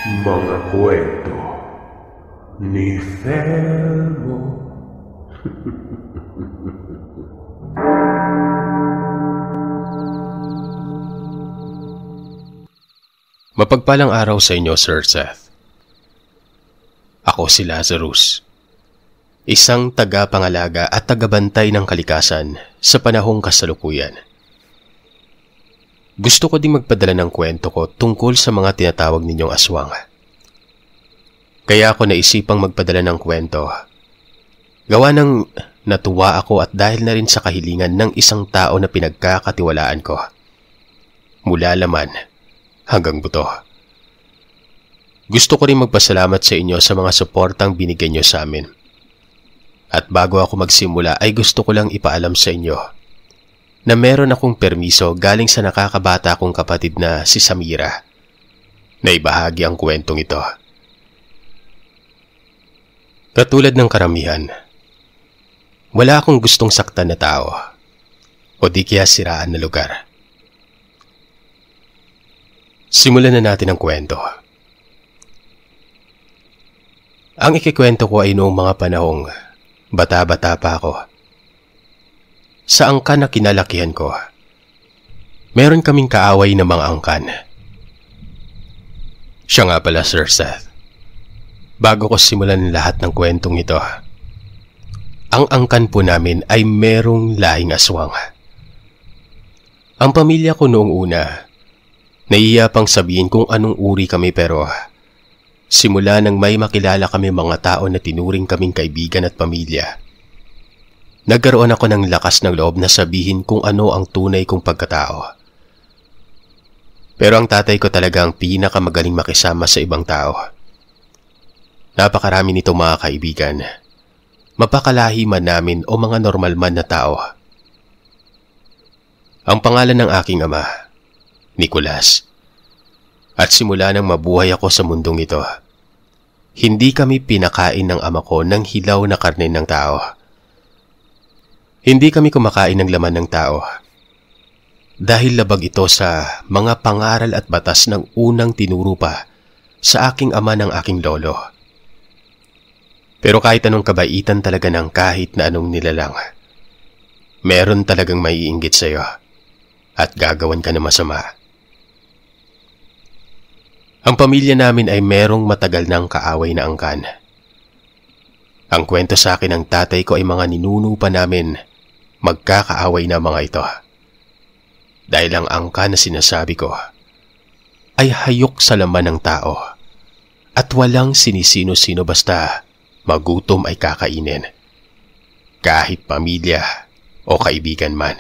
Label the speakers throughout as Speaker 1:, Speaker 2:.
Speaker 1: Mga kwento ni Felmo.
Speaker 2: Mapagpalang araw sa inyo, Sir Seth. Ako si Lazarus, isang tagapangalaga at tagabantay ng kalikasan sa panahong kasalukuyan. Gusto ko ding magpadala ng kwento ko tungkol sa mga tinatawag ninyong aswang. Kaya ako naisipang magpadala ng kwento. Gawa ng natuwa ako at dahil na rin sa kahilingan ng isang tao na pinagkakatiwalaan ko. Mula laman hanggang buto. Gusto ko rin magpasalamat sa inyo sa mga suportang binigyan nyo sa amin. At bago ako magsimula ay gusto ko lang ipaalam sa inyo na meron akong permiso galing sa nakakabata kong kapatid na si Samira na ibahagi ang kwentong ito. Katulad ng karamihan, wala akong gustong saktan na tao o di kaya siraan na lugar. Simulan na natin ang kwento. Ang ikikwento ko ay noong mga panahong bata-bata pa ako. Sa angkan na kinalakihan ko, meron kaming kaaway na mga angkan. Siya nga pala, Sir Seth. Bago ko simulan lahat ng kwentong ito, ang angkan po namin ay merong lahing aswang. Ang pamilya ko noong una, nahiya pang sabihin kung anong uri kami pero simula nang may makilala kami mga tao na tinuring kaming kaibigan at pamilya, nagkaroon ako ng lakas ng loob na sabihin kung ano ang tunay kong pagkatao. Pero ang tatay ko talaga ang pinakamagaling makisama sa ibang tao. Napakarami nito mga kaibigan. Mapakalahi man namin o mga normal man na tao. Ang pangalan ng aking ama, Nicolas. At simula nang mabuhay ako sa mundong ito, hindi kami pinakain ng ama ko ng hilaw na karne ng tao. Hindi kami kumakain ng laman ng tao dahil labag ito sa mga pangaral at batas ng unang tinuro pa sa aking ama ng aking lolo. Pero kahit anong kabaitan talaga ng kahit na anong nilalang, meron talagang maiinggit sa iyo at gagawan ka na masama. Ang pamilya namin ay merong matagal ng kaaway na angkan. Ang kwento sa akin ng tatay ko ay mga ninuno pa namin magkakaaway na mga ito. Dahil ang angka na sinasabi ko ay hayok sa laman ng tao at walang sinisino-sino basta magutom ay kakainin. Kahit pamilya o kaibigan man.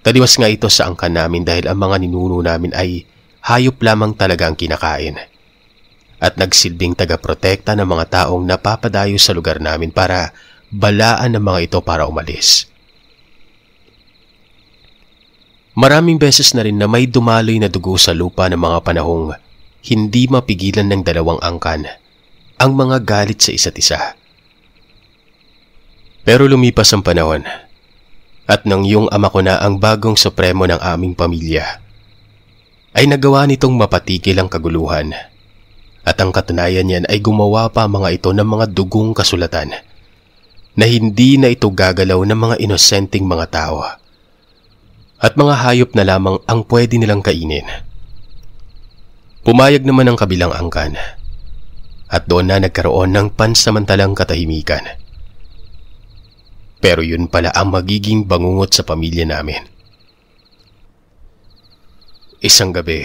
Speaker 2: Taliwas nga ito sa angka namin dahil ang mga ninuno namin ay hayop lamang talaga ang kinakain at nagsilbing tagaprotekta ng mga taong napapadayo sa lugar namin para balaan ng mga ito para umalis. Maraming beses na rin na may dumaloy na dugo sa lupa ng mga panahong hindi mapigilan ng dalawang angkan ang mga galit sa isa't isa. Pero lumipas ang panahon at nang yung ama ko na ang bagong supremo ng aming pamilya, ay nagawa nitong mapatigil ang kaguluhan at ang katunayan niyan ay gumawa pa mga ito ng mga dugong kasulatan na hindi na ito gagalaw ng mga inosenteng mga tao at mga hayop na lamang ang pwede nilang kainin. Pumayag naman ang kabilang angkan at doon na nagkaroon ng pansamantalang katahimikan. Pero yun pala ang magiging bangungot sa pamilya namin. Isang gabi,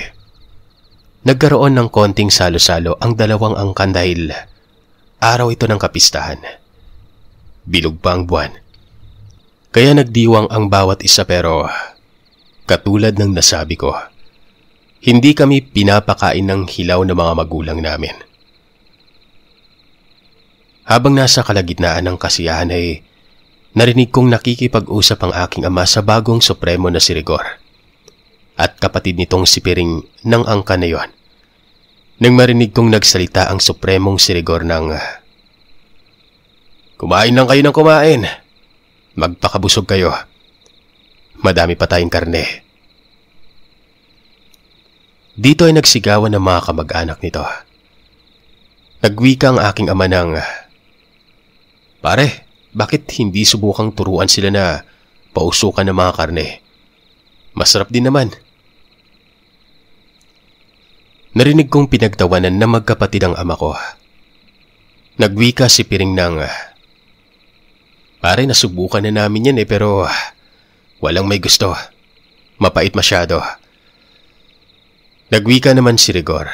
Speaker 2: nagkaroon ng konting salo-salo ang dalawang angkan dahil araw ito ng kapistahan. Bilog pa ang buwan. Kaya nagdiwang ang bawat isa pero katulad ng nasabi ko, hindi kami pinapakain ng hilaw na mga magulang namin. Habang nasa kalagitnaan ng kasiyahan ay narinig kong nakikipag-usap ang aking ama sa bagong supremo na si Rigor at kapatid nitong si Piring ng angkan na yon. Nang marinig kong nagsalita ang supremong si Rigor ng "Kumain lang kayo ng kumain. Magpakabusog kayo. Madami pa tayong karne." Dito ay nagsigawan ng mga kamag-anak nito. Nagwika ang aking ama ng, "Pare, bakit hindi subukang turuan sila na pausukan ng mga karne? Masarap din naman." Narinig kong pinagtawanan na magkapatid ang ama ko. Nagwika si Piring ng, "Pare, nasubukan na namin yan pero walang may gusto. Mapait masyado." Nagwika naman si Rigor,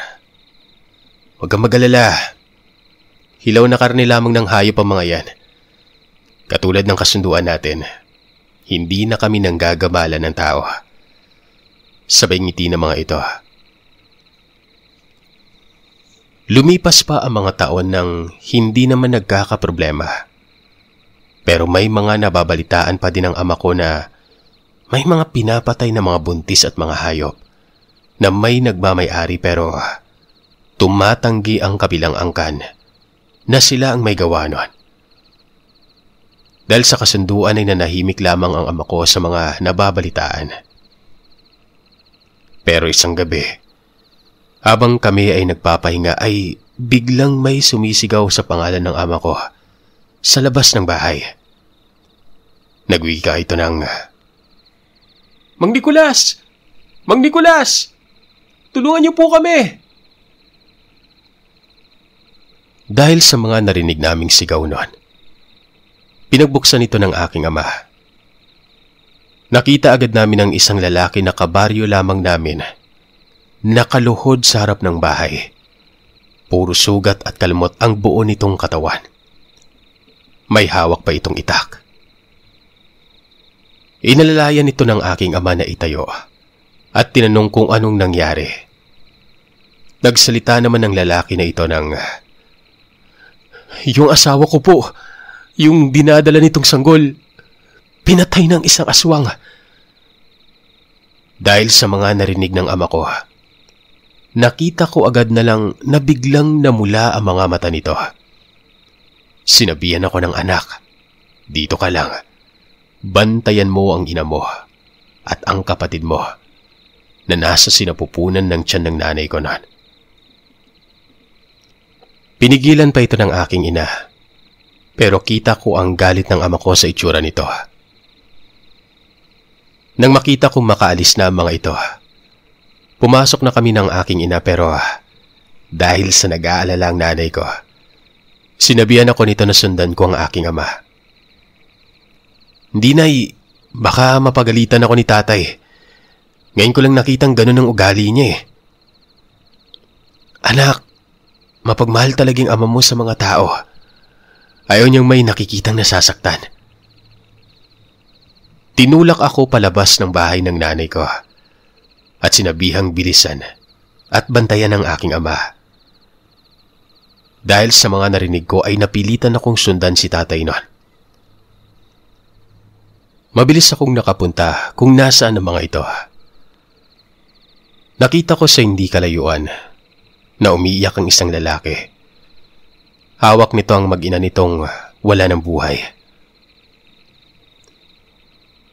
Speaker 2: "Huwag kang mag-alala. Hilaw na karne lamang ng hayop ang mga yan. Katulad ng kasunduan natin, hindi na kami nanggagamalan ng tao." Sabay ngiti ng mga ito. Lumipas pa ang mga taon nang hindi naman nagkakaproblema. Pero may mga nababalitaan pa din ang ama ko na may mga pinapatay na mga buntis at mga hayop na may nagmamay-ari pero tumatanggi ang kabilang angkan na sila ang may gawa nun. Dahil sa kasunduan ay nanahimik lamang ang ama ko sa mga nababalitaan. Pero isang gabi, habang kami ay nagpapahinga ay biglang may sumisigaw sa pangalan ng ama ko sa labas ng bahay. Nagwika ito ng, "Mang Nicolas! Mang Nicolas! Tulungan niyo po kami!" Dahil sa mga narinig naming sigaw noon, pinagbuksan ito ng aking ama. Nakita agad namin ang isang lalaki na kabaryo lamang namin, nakaluhod sa harap ng bahay. Puro sugat at kalmot ang buo nitong katawan. May hawak pa itong itak. Inalalayan ito ng aking ama na itayo at tinanong kung anong nangyari. Nagsalita naman ng lalaki na ito ng, "Yung asawa ko po, yung dinadala nitong sanggol, pinatay ng isang aswang." Dahil sa mga narinig ng ama ko, nakita ko agad na lang na biglang namula ang mga mata nito. Sinabihan ako ng anak, "Dito ka lang. Bantayan mo ang ina mo at ang kapatid mo na nasa sinapupunan ng tiyan ng nanay ko noon." Pinigilan pa ito ng aking ina, pero kita ko ang galit ng ama ko sa itsura nito. Nang makita kong makaalis na ang mga ito, pumasok na kami ng aking ina pero dahil sa nag-aalala ang nanay ko, sinabihan ako nito na sundan ko ang aking ama. "Hindi, Nay. Baka mapagalitan ako ni tatay. Ngayon ko lang nakitang ganun ang ugali niya eh." "Anak, mapagmahal talagang ama mo sa mga tao. Ayaw niyang may nakikitang nasasaktan." Tinulak ako palabas ng bahay ng nanay ko at sinabihang bilisan at bantayan ng aking ama. Dahil sa mga narinig ko ay napilitan akong sundan si tatay noon. Mabilis akong nakapunta kung nasaan ang mga ito. Nakita ko sa hindi kalayuan na umiiyak ang isang lalaki. Hawak nito ang mag-ina nitong wala ng buhay.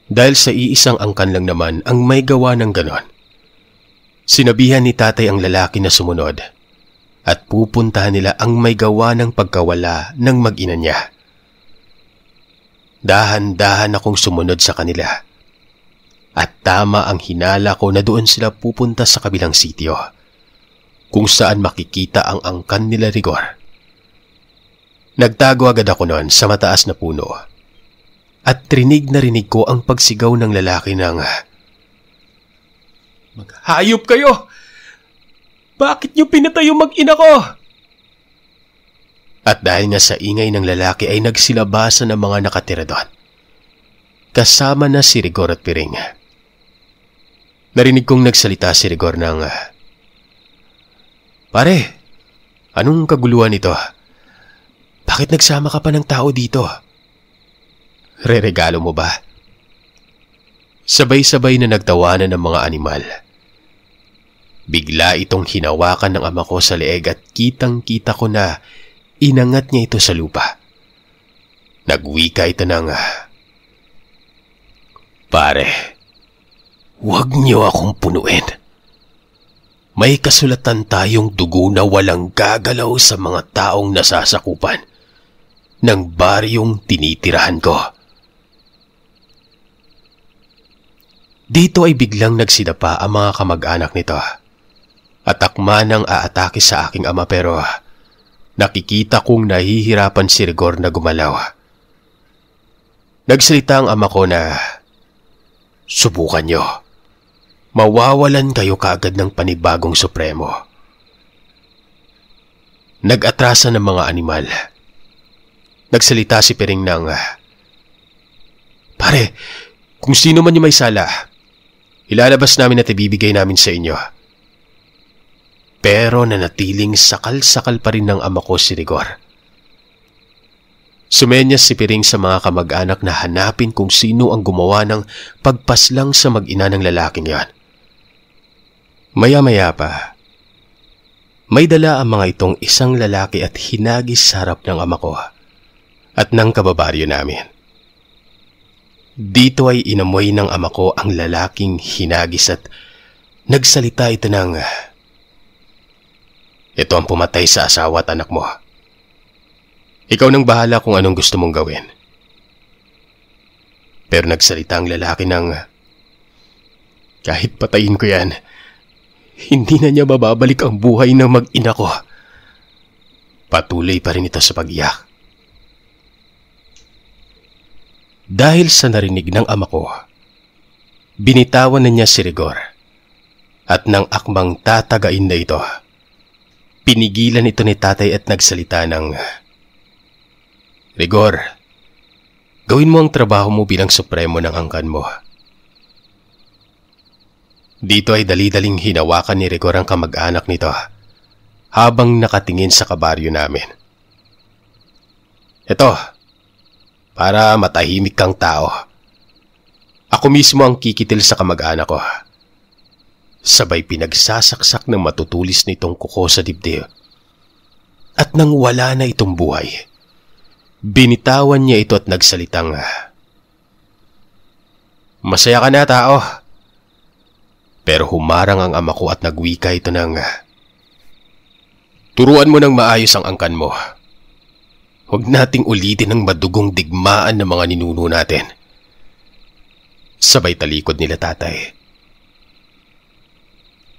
Speaker 2: Dahil sa iisang angkan lang naman ang may gawa ng ganon, sinabihan ni tatay ang lalaki na sumunod at pupuntahan nila ang may gawa ng pagkawala ng mag-ina niya. Dahan-dahan akong sumunod sa kanila at tama ang hinala ko na doon sila pupunta sa kabilang sityo kung saan makikita ang angkan nila Rigor. Nagtago agad ako noon sa mataas na puno at rinig na rinig ko ang pagsigaw ng lalaki ng, "Maghayop kayo! Bakit niyo pinatay yung mag-ina ko?" At dahil nga sa ingay ng lalaki ay nagsilabasan ang mga nakatira doon. Kasama na si Rigor at Piring. Narinig kong nagsalita si Rigor ng, "Pare, anong kaguluhan ito? Bakit nagsama ka pa ng tao dito? Reregalo mo ba?" Sabay-sabay na nagtawanan ng mga animal. Bigla itong hinawakan ng ama ko sa leeg at kitang-kita ko na inangat niya ito sa lupa. Nagwika ito ng, "Pare, huwag niyo akong punuin. may kasulatan tayong dugo na walang gagalaw sa mga taong nasasakupan ng baryong tinitirahan ko. Dito ay biglang nagsidapa ang mga kamag-anak nito at akma nang aatake sa aking ama, pero nakikita kong nahihirapan si Rigor na gumalaw. Nagsalita ang ama ko na, "Subukan nyo. Mawawalan kayo kaagad ng panibagong supremo." Nag-atrasa ng mga animal. Nagsalita si Piring ng, "Pare, kung sino man yung may sala, ilalabas namin at ibibigay namin sa inyo." Pero nanatiling sakal-sakal pa rin ng ama ko si Rigor. Sumenyas si Piring sa mga kamag-anak na hanapin kung sino ang gumawa ng pagpaslang sa mag-ina ng lalaking yan. Maya-maya pa, may dala ang mga itong isang lalaki at hinagis sa harap ng ama ko at ng kababaryo namin. Dito ay inamoy ng ama ko ang lalaking hinagis at nagsalita ito ng, "Ito ang pumatay sa asawa at anak mo. Ikaw nang bahala kung anong gusto mong gawin." Pero nagsalita ang lalaki ng, "Kahit patayin ko yan, hindi na niya mababalik ang buhay ng mag-ina ko." Patuloy pa rin ito sa pag-iyak. Dahil sa narinig ng ama ko, binitawan na niya si Rigor at nang akmang tatagain na ito, pinigilan ito ni tatay at nagsalita ng, "Rigor, gawin mo ang trabaho mo bilang supremo ng angkan mo." Dito ay dali-daling hinawakan ni Rigor ang kamag-anak nito habang nakatingin sa kabaryo namin. "Ito, para matahimik kang tao. Ako mismo ang kikitil sa kamag-anak ko." Sabay pinagsasaksak ng matutulis nitong kuko sa dibdib. At nang wala na itong buhay, binitawan niya ito at nagsalitang, "Masaya ka na, tao." Pero humarang ang ama ko at nagwika ito ng, "Turuan mo ng maayos ang angkan mo. Huwag nating ulitin ang madugong digmaan ng mga ninuno natin." Sabay talikod nila tatay.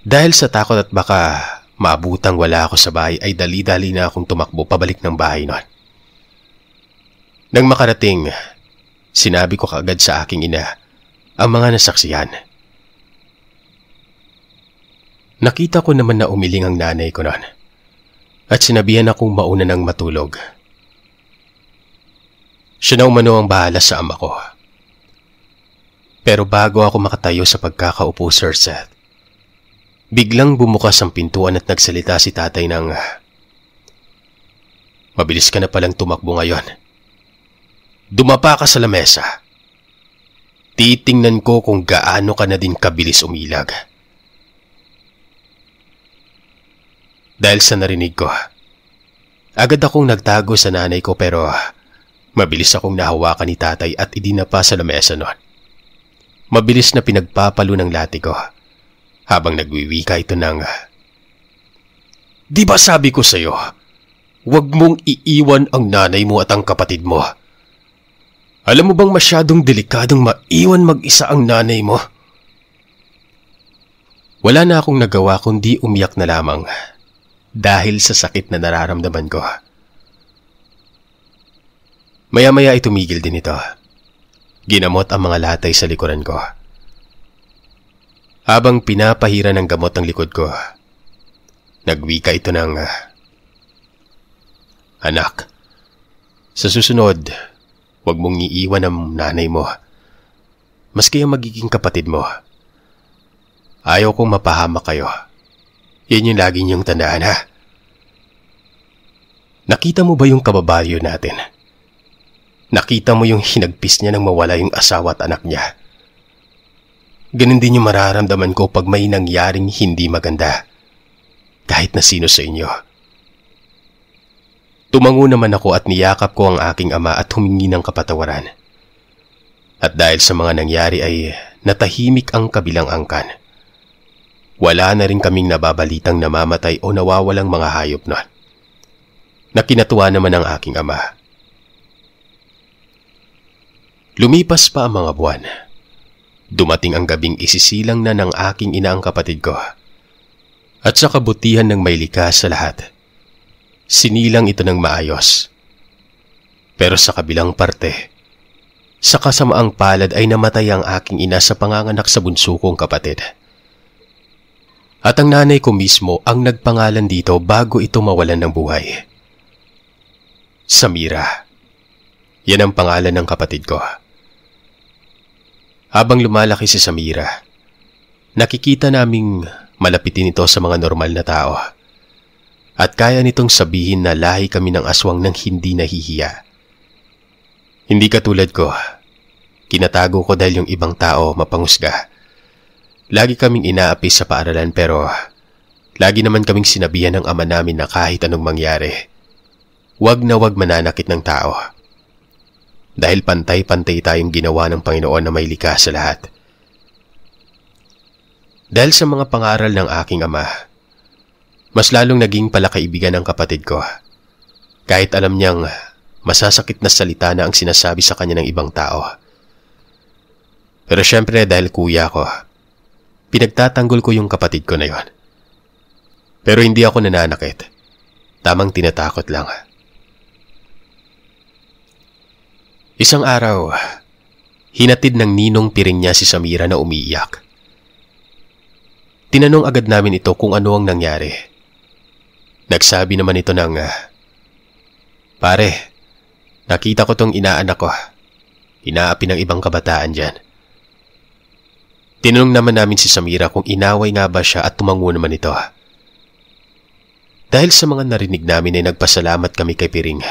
Speaker 2: Dahil sa takot at baka maabutang wala ako sa bahay, ay dali-dali na akong tumakbo pabalik ng bahay noon. Nang makarating, sinabi ko kaagad sa aking ina ang mga nasaksihan. Nakita ko naman na umiling ang nanay ko noon at sinabihan akong mauna ng matulog. Siya na umano ang bahala sa ama ko. Pero bago ako makatayo sa pagkakaupo, Sir Seth, biglang bumukas ang pintuan at nagsalita si tatay ng, "Mabilis ka na palang tumakbo ngayon. Dumapa ka sa lamesa. Titingnan ko kung gaano ka na din kabilis umilag." Dahil sa narinig ko, agad akong nagtago sa nanay ko, pero mabilis akong nahawakan ni tatay at idinapa sa lamesa noon. Mabilis na pinagpapalo ng lati ko habang nagwiwika ito ng, "Di ba sabi ko sa'yo, huwag mong iiwan ang nanay mo at ang kapatid mo? Alam mo bang masyadong delikadong maiwan mag-isa ang nanay mo?" Wala na akong nagawa kundi umiyak na lamang dahil sa sakit na nararamdaman ko. Maya-maya ay tumigil din ito. Ginamot ang mga latay sa likuran ko. Habang pinapahira ng gamot ang likod ko, nagwika ito ng, "Anak, sa susunod, huwag mong iiwan ang nanay mo, maski ang magiging kapatid mo. Ayaw kong mapahamak kayo. Yan yung lagi niyong tandaan, ha? Nakita mo ba yung kababayo natin? Nakita mo yung hinagpis niya nang mawala yung asawa at anak niya. Ganun din yung mararamdaman ko pag may nangyaring hindi maganda, kahit na sino sa inyo." Tumango naman ako at niyakap ko ang aking ama at humingi ng kapatawaran. At dahil sa mga nangyari ay natahimik ang kabilang angkan. wala na rin kaming nababalitang namamatay o nawawalang mga hayop nun. Nakinatuwa naman ang aking ama. Lumipas pa ang mga buwan. Dumating ang gabing isisilang na ng aking ina ang kapatid ko. At sa kabutihan ng may likas sa lahat, sinilang ito ng maayos. Pero sa kabilang parte, sa kasamaang palad ay namatay ang aking ina sa panganganak sa bunso kong kapatid. At ang nanay ko mismo ang nagpangalan dito bago ito mawalan ng buhay. Samira. Yan ang pangalan ng kapatid ko. Habang lumalaki si Samira, nakikita naming malapitin ito sa mga normal na tao. At kaya nitong sabihin na lahi kami ng aswang nang hindi nahihiya. Hindi katulad ko, kinatago ko dahil yung ibang tao mapangusga. Lagi kaming inaapi sa paaralan pero lagi naman kaming sinabihan ng ama namin na kahit anong mangyari, wag na wag mananakit ng tao. Dahil pantay-pantay tayong ginawa ng Panginoon na may likas sa lahat. Dahil sa mga pangaral ng aking ama, mas lalong naging palakaibigan ang kapatid ko. Kahit alam niyang masasakit na salita na ang sinasabi sa kanya ng ibang tao. Pero syempre dahil kuya ko, pinagtatanggol ko yung kapatid ko na yon. Pero hindi ako nananakit. Tamang tinatakot lang. Isang araw, hinatid ng ninong piring niya si Samira na umiiyak. Tinanong agad namin ito kung ano ang nangyari. Nagsabi naman ito ng, "Pare, nakita ko tong inaanak ko. Inaapi ng ibang kabataan dyan." Tinanong naman namin si Samira kung inaway nga ba siya at tumango naman ito. Dahil sa mga narinig namin ay nagpasalamat kami kay Piring.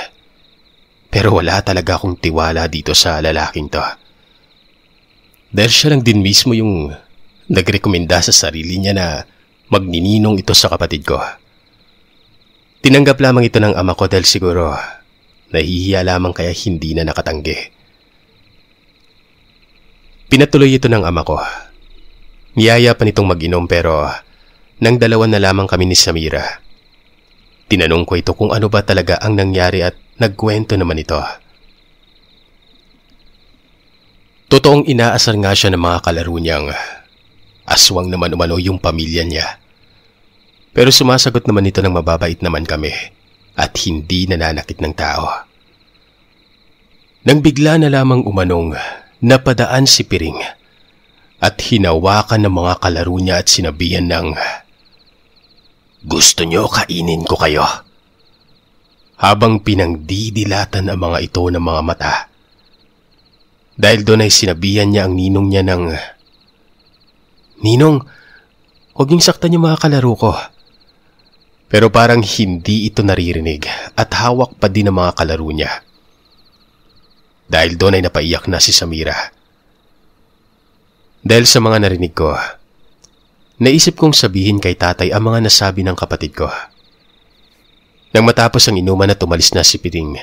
Speaker 2: Pero wala talaga akong tiwala dito sa lalaking to. Dahil siya lang din mismo yung nagrekomenda sa sarili niya na magnininong ito sa kapatid ko. Tinanggap lamang ito ng ama ko dahil siguro nahihiya lamang kaya hindi na nakatanggi. Pinatuloy ito ng ama ko. Niyaya pa nitong mag-inom pero nang dalawa na lamang kami ni Samira. Tinanong ko ito kung ano ba talaga ang nangyari at nagkwento naman ito. Totoong inaasar nga siya ng mga kalaro niyang aswang naman umano yung pamilya niya. Pero sumasagot naman ito ng mababait naman kami at hindi nananakit ng tao. Nang bigla na lamang umanong napadaan si Piring at hinawakan ng mga kalaro niya at sinabihan ng, "Gusto niyo kainin ko kayo?" Habang pinangdidilatan ang mga ito ng mga mata. Dahil doon ay sinabihan niya ang ninong niya ng, "Ninong, huwag niyong saktan yung mga kalaro ko." Pero parang hindi ito naririnig at hawak pa din ang mga kalaro niya. Dahil doon ay napaiyak na si Samira. Dahil sa mga narinig ko, naisip kong sabihin kay tatay ang mga nasabi ng kapatid ko. Nang matapos ang inuman at tumalis na si Piring,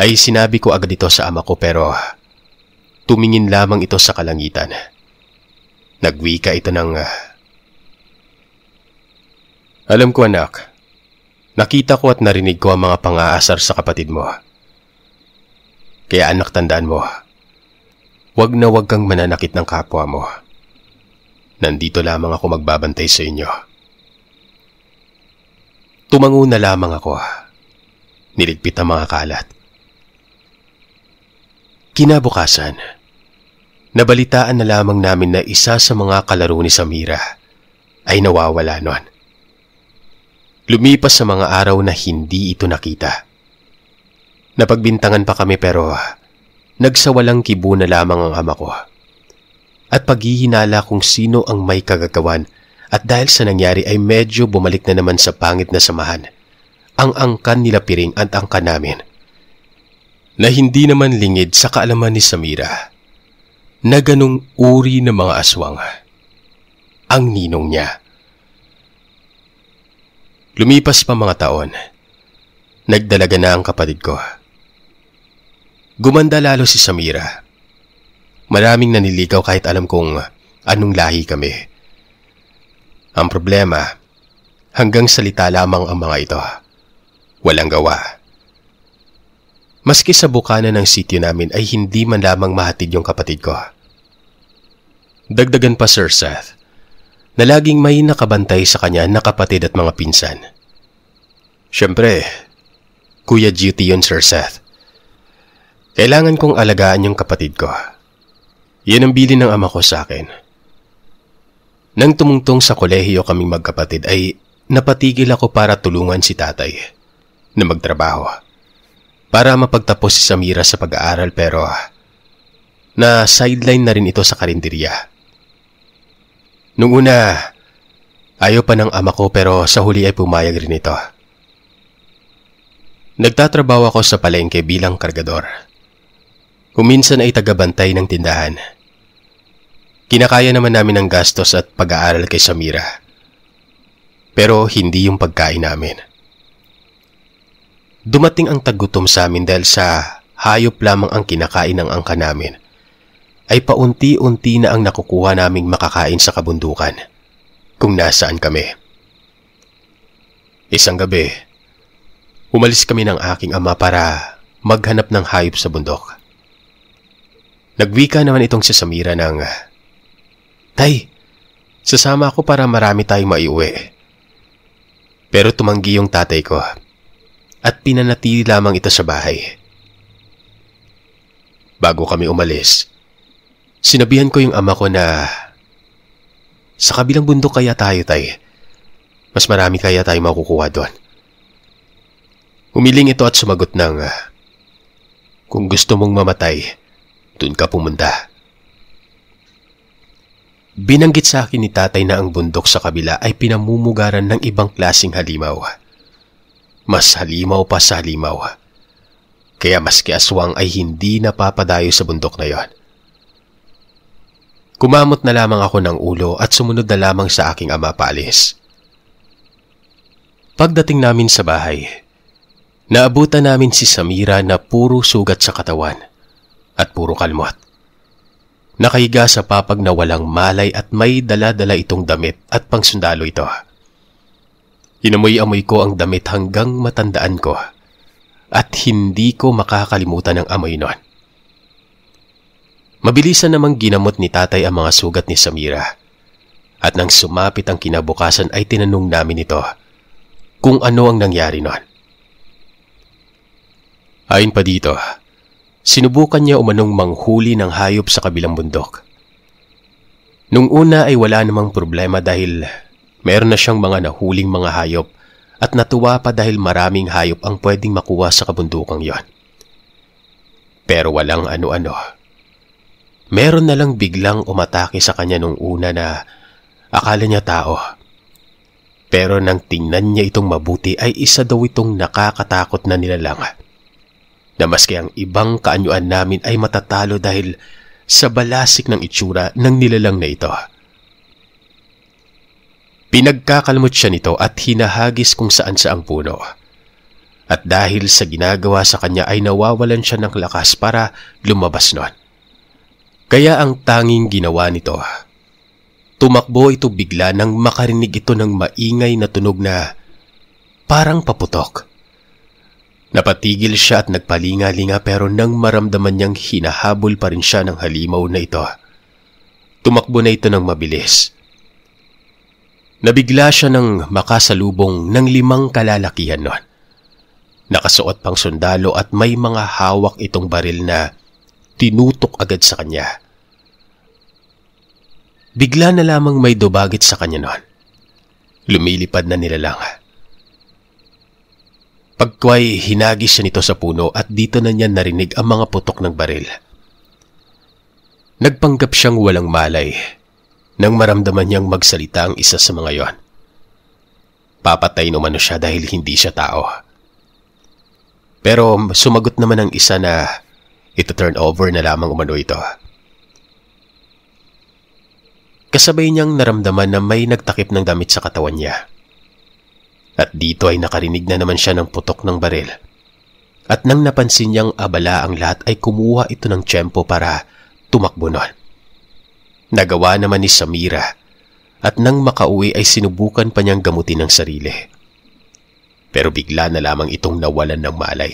Speaker 2: ay sinabi ko agad ito sa ama ko pero tumingin lamang ito sa kalangitan. Nagwika ito ng, "Alam ko anak, nakita ko at narinig ko ang mga pang-aasar sa kapatid mo. Kaya anak tandaan mo, wag na wag kang mananakit ng kapwa mo. Nandito lamang ako magbabantay sa inyo." Tumango na lamang ako. Niligpit ang mga kalat. Kinabukasan, nabalitaan na lamang namin na isa sa mga kalaro ni Samira ay nawawala noon. Lumipas sa mga araw na hindi ito nakita. Napagbintangan pa kami pero nagsawalang kibo na lamang ang ama ko. At paghihinala kung sino ang may kagagawan. At dahil sa nangyari ay medyo bumalik na naman sa pangit na samahan ang angkan nila Piring at angkan namin. Na hindi naman lingid sa kaalaman ni Samira na ganung uri ng mga aswang ang ninong niya. Lumipas pa mga taon, nagdalaga na ang kapatid ko. Gumanda lalo si Samira. Maraming naniligaw kahit alam kong anong lahi kami. Ang problema, hanggang salita lamang ang mga ito. Walang gawa. Maski sa bukana ng sityo namin ay hindi man lamang mahatid yung kapatid ko. Dagdagan pa, Sir Seth, na laging may nakabantay sa kanya na kapatid at mga pinsan. Siyempre, kuya duty yun, Sir Seth. Kailangan kong alagaan yung kapatid ko. Yan ang bilin ng ama ko sa akin. Nang tumungtong sa kolehiyo kaming magkapatid ay napatigil ako para tulungan si tatay na magtrabaho para mapagtapos si Samira sa pag-aaral, pero na sideline na rin ito sa karinderya. Nung una, ayaw pa ng ama ko pero sa huli ay pumayag rin ito. Nagtatrabaho ako sa palengke bilang kargador. Kuminsan ay tagabantay ng tindahan. Kinakaya naman namin ang gastos at pag-aaral kay Samira. Pero hindi yung pagkain namin. Dumating ang tagutom sa amin dahil sa hayop lamang ang kinakain ng angka namin, ay paunti-unti na ang nakukuha naming makakain sa kabundukan kung nasaan kami. Isang gabi, umalis kami ng aking ama para maghanap ng hayop sa bundok. Nagwika naman itong si Samira ng, "Tay, sasama ako para marami tayong maiuwi." Pero tumanggi yung tatay ko at pinanatili lamang ito sa bahay. Bago kami umalis, sinabihan ko yung ama ko na, "Sa kabilang bundok kaya tayo, tay. Mas marami kaya tayo makukuha doon." Humiling ito at sumagot ng, "Kung gusto mong mamatay, doon ka pumunta." Binanggit sa akin ni tatay na ang bundok sa kabila ay pinamumugaran ng ibang klaseng halimaw. Mas halimaw pa sa halimaw. Kaya maski aswang ay hindi napapadayo sa bundok na yon. Kumamot na lamang ako ng ulo at sumunod na lamang sa aking ama paalis. Pagdating namin sa bahay, naabutan namin si Samira na puro sugat sa katawan at puro kalmot. Nakahiga sa papag na walang malay at may dala-dala itong damit at pangsundalo ito. Inamoy-amoy ko ang damit hanggang matandaan ko at hindi ko makakalimutan ang amoy nun. Mabilisan namang ginamot ni tatay ang mga sugat ni Samira at nang sumapit ang kinabukasan ay tinanong namin ito kung ano ang nangyari nun. Ayon pa dito, sinubukan niya umanong manghuli ng hayop sa kabilang bundok. Nung una ay wala namang problema dahil meron na siyang mga nahuling mga hayop at natuwa pa dahil maraming hayop ang pwedeng makuha sa kabundukang yon. Pero walang ano-ano. Meron na lang biglang umatake sa kanya nung una na akala niya tao. Pero nang tingnan niya itong mabuti ay isa daw itong nakakatakot na nilalang. Na maski ang ibang kaanyuan namin ay matatalo dahil sa balasik ng itsura ng nilalang na ito. Pinagkakalmot siya nito at hinahagis kung saan-saang puno. At dahil sa ginagawa sa kanya ay nawawalan siya ng lakas para lumabas nun. Kaya ang tanging ginawa nito, tumakbo ito bigla nang makarinig ito ng maingay na tunog na parang paputok. Napatigil siya at nagpalinga-linga pero nang maramdaman niyang hinahabol pa rin siya ng halimaw na ito, tumakbo na ito ng mabilis. Nabigla siya ng makasalubong ng 5 kalalakihan nun. Nakasuot pang sundalo at may mga hawak itong baril na tinutok agad sa kanya. Bigla na lamang may dubagit sa kanya nun. Lumilipad na nilalang. Pagkway, hinagis siya nito sa puno at dito na niya narinig ang mga putok ng baril. Nagpanggap siyang walang malay nang maramdaman niyang magsalita ang isa sa mga yon. Papatay naman siya dahil hindi siya tao. Pero sumagot naman ang isa na ito turn over na lamang umano ito. Kasabay niyang naramdaman na may nagtakip ng damit sa katawan niya. At dito ay nakarinig na naman siya ng putok ng baril. At nang napansin niyang abala ang lahat ay kumuha ito ng tiyempo para tumakbo nun. Nagawa naman ni Samira at nang makauwi ay sinubukan pa niyang gamutin ang sarili. Pero bigla na lamang itong nawalan ng malay.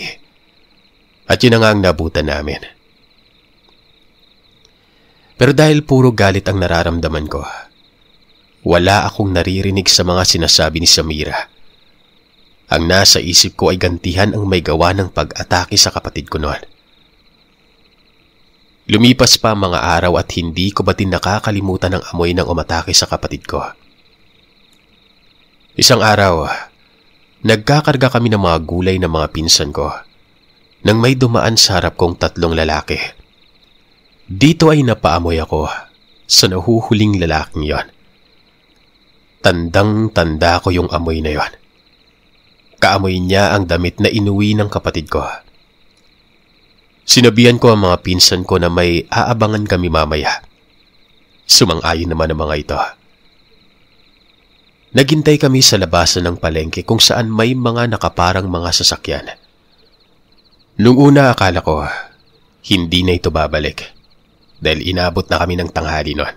Speaker 2: At yun na nga ang nabutan namin. Pero dahil puro galit ang nararamdaman ko, wala akong naririnig sa mga sinasabi ni Samira. Ang nasa isip ko ay gantihan ang may gawa ng pag-atake sa kapatid ko noon. Lumipas pa ang mga araw at hindi ko ba din nakakalimutan ang amoy ng umatake sa kapatid ko. Isang araw, nagkakarga kami ng mga gulay ng mga pinsan ko nang may dumaan sa harap kong 3 lalaki. Dito ay napaamoy ako sa nahuhuling lalaking yon. Tandang-tanda ko yung amoy na yon. Kaamoy niya ang damit na inuwi ng kapatid ko. Sinabihan ko ang mga pinsan ko na may aabangan kami mamaya. Sumang-ayon naman ang mga ito. Naghintay kami sa labasan ng palengke kung saan may mga nakaparang mga sasakyan. Nung una akala ko, hindi na ito babalik dahil inabot na kami ng tanghali noon.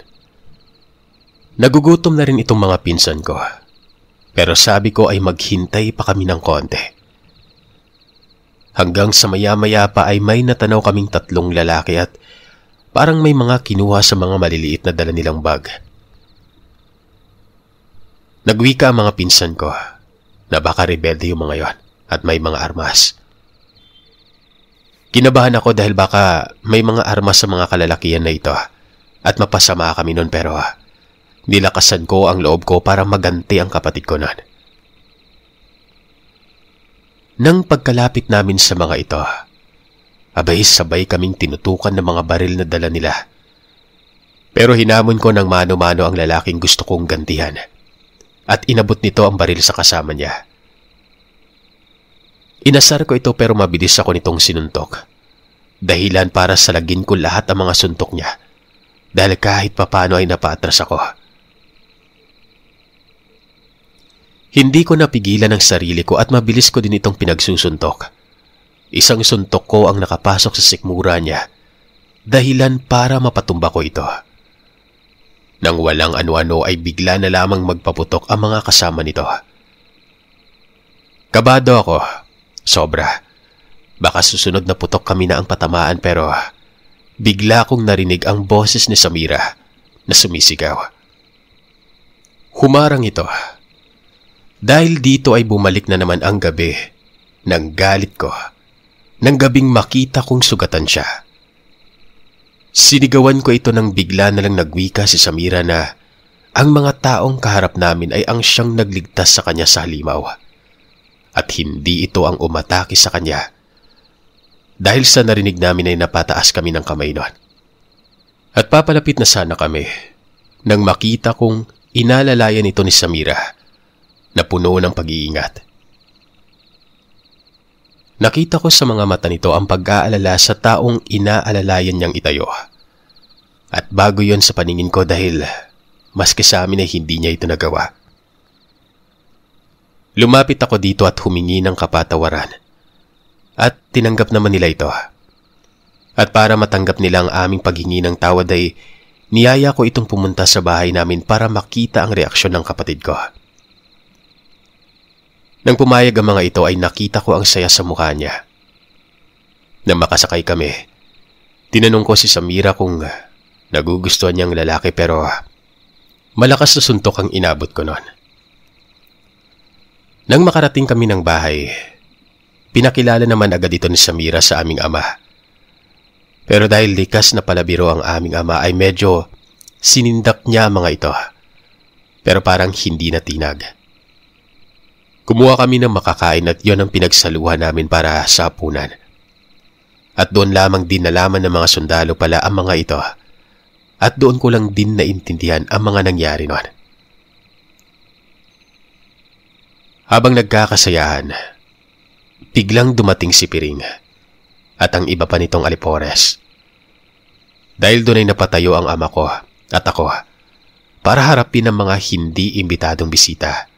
Speaker 2: Nagugutom na rin itong mga pinsan ko, pero sabi ko ay maghintay pa kami ng konti. Hanggang sa maya-maya pa ay may natanaw kaming 3 lalaki at parang may mga kinuha sa mga maliliit na dala nilang bag. Nagwika ang mga pinsan ko na baka rebelde yung mga yon at may mga armas. Kinabahan ako dahil baka may mga armas sa mga kalalakihan na ito at mapasama kami nun, pero nilakasan ko ang loob ko para maganti ang kapatid ko nun. Nang pagkalapit namin sa mga ito, abay sabay kaming tinutukan ng mga baril na dala nila. Pero hinamon ko ng mano-mano ang lalaking gusto kong gantihan at inabot nito ang baril sa kasama niya. Inasar ko ito pero mabilis ako nitong sinuntok. Dahilan para salagin ko lahat ang mga suntok niya dahil kahit papano ay napaatras ako. Hindi ko napigilan ang sarili ko at mabilis ko din itong pinagsusuntok. Isang suntok ko ang nakapasok sa sikmura niya, dahilan para mapatumba ko ito. Nang walang ano-ano ay bigla na lamang magpaputok ang mga kasama nito. Kabado ako, sobra. Baka susunod na putok kami na ang patamaan, pero bigla kong narinig ang boses ni Samira na sumisigaw. Humarang ito. Dahil dito ay bumalik na naman ang gabi ng galit ko, nang gabing makita kong sugatan siya. Sinigawan ko ito nang bigla na lang nagwika si Samira na ang mga taong kaharap namin ay ang siyang nagligtas sa kanya sa halimaw. At hindi ito ang umatake sa kanya. Dahil sa narinig namin ay napataas kami ng kamay noon. At papalapit na sana kami nang makita kong inalalayan ito ni Samira na puno ng pag-iingat. Nakita ko sa mga mata nito ang pag-aalala sa taong inaalalayan niyang itayo. At bago yon sa paningin ko dahil maski sa amin ay hindi niya ito nagawa. Lumapit ako dito at humingi ng kapatawaran. At tinanggap naman nila ito. At para matanggap nila ang aming paghingi ng tawad ay niyaya ko itong pumunta sa bahay namin para makita ang reaksyon ng kapatid ko. Nang pumayag ang mga ito ay nakita ko ang saya sa mukha niya. Nang makasakay kami, tinanong ko si Samira kung nagugustuhan niyang lalaki, pero malakas na suntok ang inabot ko noon. Nang makarating kami ng bahay, pinakilala naman agad ito ni Samira sa aming ama. Pero dahil likas na palabiro ang aming ama ay medyo sinindak niya ang mga ito. Pero parang hindi na tinag. Kumuha kami ng makakain at yon ang pinagsaluhan namin para sa hapunan. At doon lamang din nalaman ng mga sundalo pala ang mga ito. At doon ko lang din naintindihan ang mga nangyari noon. Habang nagkakasayahan, biglang dumating si Piring at ang iba pa nitong alipores. Dahil doon ay napatayo ang ama ko at ako para harapin ang mga hindi imbitadong bisita.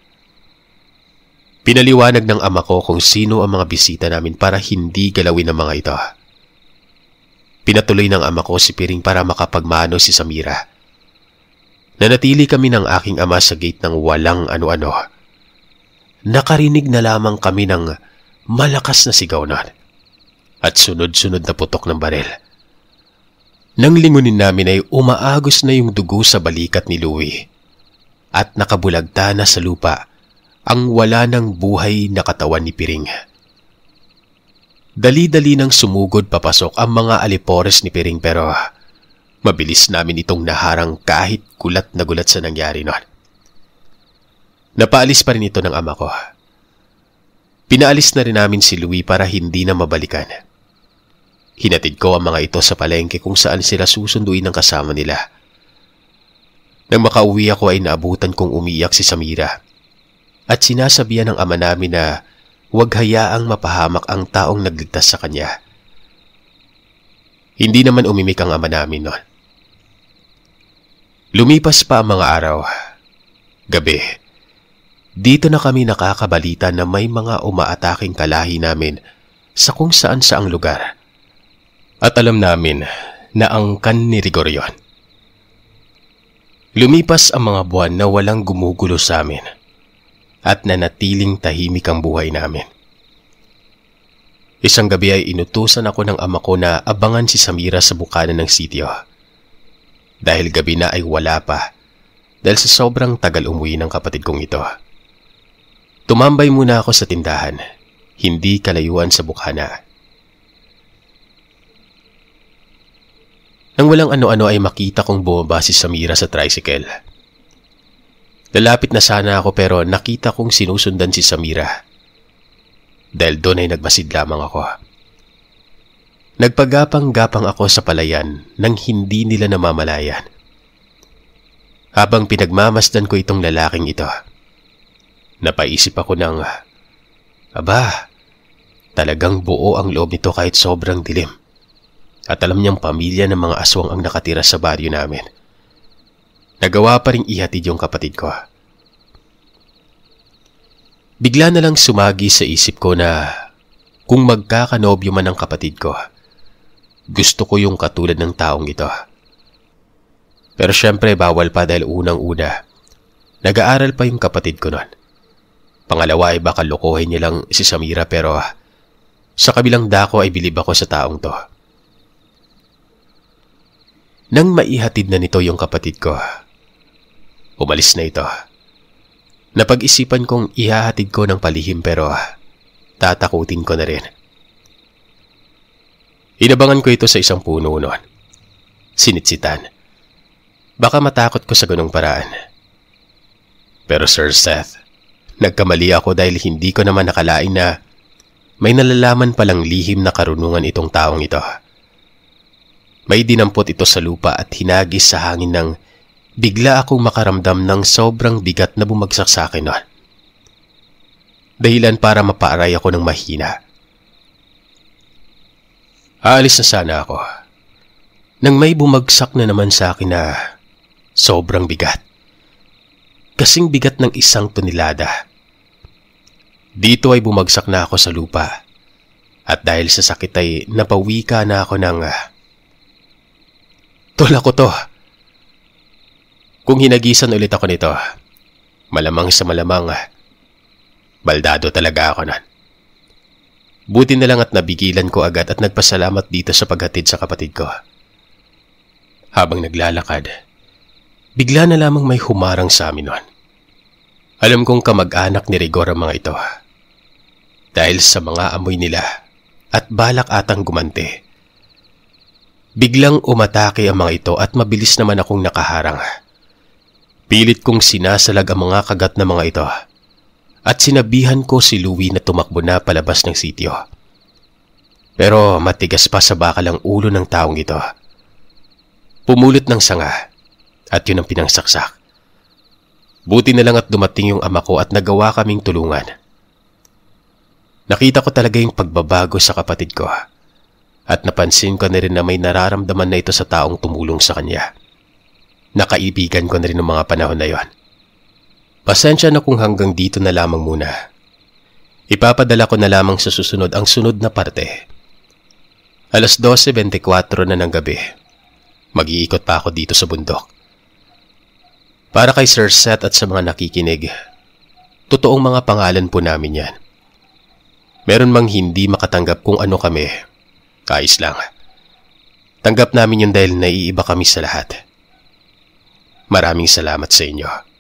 Speaker 2: Pinaliwanag ng ama ko kung sino ang mga bisita namin para hindi galawin ang mga ito. Pinatuloy ng ama ko si Piring para makapagmano si Samira. Nanatili kami ng aking ama sa gate ng walang ano-ano. Nakarinig na lamang kami ng malakas na sigaw nun at sunod-sunod na putok ng baril. Nang lingunin namin ay umaagos na yung dugo sa balikat ni Louie at nakabulagta na sa lupa ang wala ng buhay na katawan ni Piring. Dali-dali nang sumugod papasok ang mga alipores ni Piring pero mabilis namin itong naharang kahit gulat na gulat sa nangyari nun. Napaalis pa rin ito ng ama ko. Pinaalis na rin namin si Louie para hindi na mabalikan. Hinatid ko ang mga ito sa palengke kung saan sila susunduin ng kasama nila. Nang makauwi ako ay naabutan kong umiyak si Samira at sinasabihan ng ama namin na huwag hayaang mapahamak ang taong nagligtas sa kanya. Hindi naman umimik ang ama namin noon. Lumipas pa ang mga araw. Gabi. Dito na kami nakakabalita na may mga umaataking kalahi namin sa kung saan saang lugar. At alam namin na angkan ni Rigor yon. Lumipas ang mga buwan na walang gumugulo sa amin at nanatiling tahimik ang buhay namin. Isang gabi ay inutusan ako ng ama ko na abangan si Samira sa bukana ng sitio. Dahil gabi na ay wala pa dahil sa sobrang tagal umuwi ng kapatid kong ito. Tumambay muna ako sa tindahan, hindi kalayuan sa bukana. Nang walang ano-ano ay makita kong bumaba si Samira sa tricycle. Lalapit na sana ako pero nakita kong sinusundan si Samira. Dahil doon ay nagmasid lamang ako. Nagpagapang-gapang ako sa palayan nang hindi nila namamalayan. Habang pinagmamasdan ko itong lalaking ito, napaisip ako ng, aba, talagang buo ang loob nito kahit sobrang dilim. At alam niyang pamilya ng mga aswang ang nakatira sa baryo namin. Nagawa pa ring ihatid yung kapatid ko. Bigla na lang sumagi sa isip ko na kung magkakanobyo man ang kapatid ko, gusto ko yung katulad ng taong ito. Pero syempre bawal pa dahil unang-una, nag-aaral pa yung kapatid ko nun. Pangalawa ay baka lokohin niya lang si Samira pero sa kabilang dako ay bilib ako sa taong to. Nang maihatid na nito yung kapatid ko, umalis na ito. Napag-isipan kong ihahatid ko ng palihim pero tatakutin ko na rin. Inabangan ko ito sa isang puno noon. Sinitsitan. Baka matakot ko sa ganung paraan. Pero Sir Seth, nagkamali ako dahil hindi ko naman nakalain na may nalalaman palang lihim na karunungan itong taong ito. May dinampot ito sa lupa at hinagis sa hangin nang bigla akong makaramdam ng sobrang bigat na bumagsak sa akin noon. Dahilan para mapaaray ako ng mahina. Aalis na sana ako nang may bumagsak na naman sa akin na sobrang bigat. Kasing bigat ng 1 tonelada. Dito ay bumagsak na ako sa lupa at dahil sa sakit ay napawika na ako ng tol ako to. Kung hinagisan ulit ako nito, malamang sa malamang, baldado talaga ako nun. Buti na lang at nabigilan ko agad at nagpasalamat dito sa paghatid sa kapatid ko. Habang naglalakad, bigla na lamang may humarang sa amin nun. Alam kong kamag-anak ni Rigor ang mga ito. Dahil sa mga amoy nila at balak atang gumanti. Biglang umatake ang mga ito at mabilis naman akong nakaharang. Pilit kong sinasalag ang mga kagat na mga ito at sinabihan ko si Louie na tumakbo na palabas ng sitio. Pero matigas pa sa bakal ang ulo ng taong ito. Pumulot ng sanga at yun ang pinangsaksak. Buti na lang at dumating yung ama ko at nagawa kaming tulungan. Nakita ko talaga yung pagbabago sa kapatid ko. At napansin ko na rin na may nararamdaman na ito sa taong tumulong sa kanya. Nakaibigan ko na rin ng mga panahon na yon. Pasensya na kung hanggang dito na lamang muna. Ipapadala ko na lamang sa susunod ang sunod na parte. 12:24 na ng gabi. Mag-iikot pa ako dito sa bundok. Para kay Sir Seth at sa mga nakikinig, totoong mga pangalan po namin yan. Meron mang hindi makatanggap kung ano kami, kaayos lang. Tanggap namin yun dahil naiiba kami sa lahat. Maraming salamat sa inyo.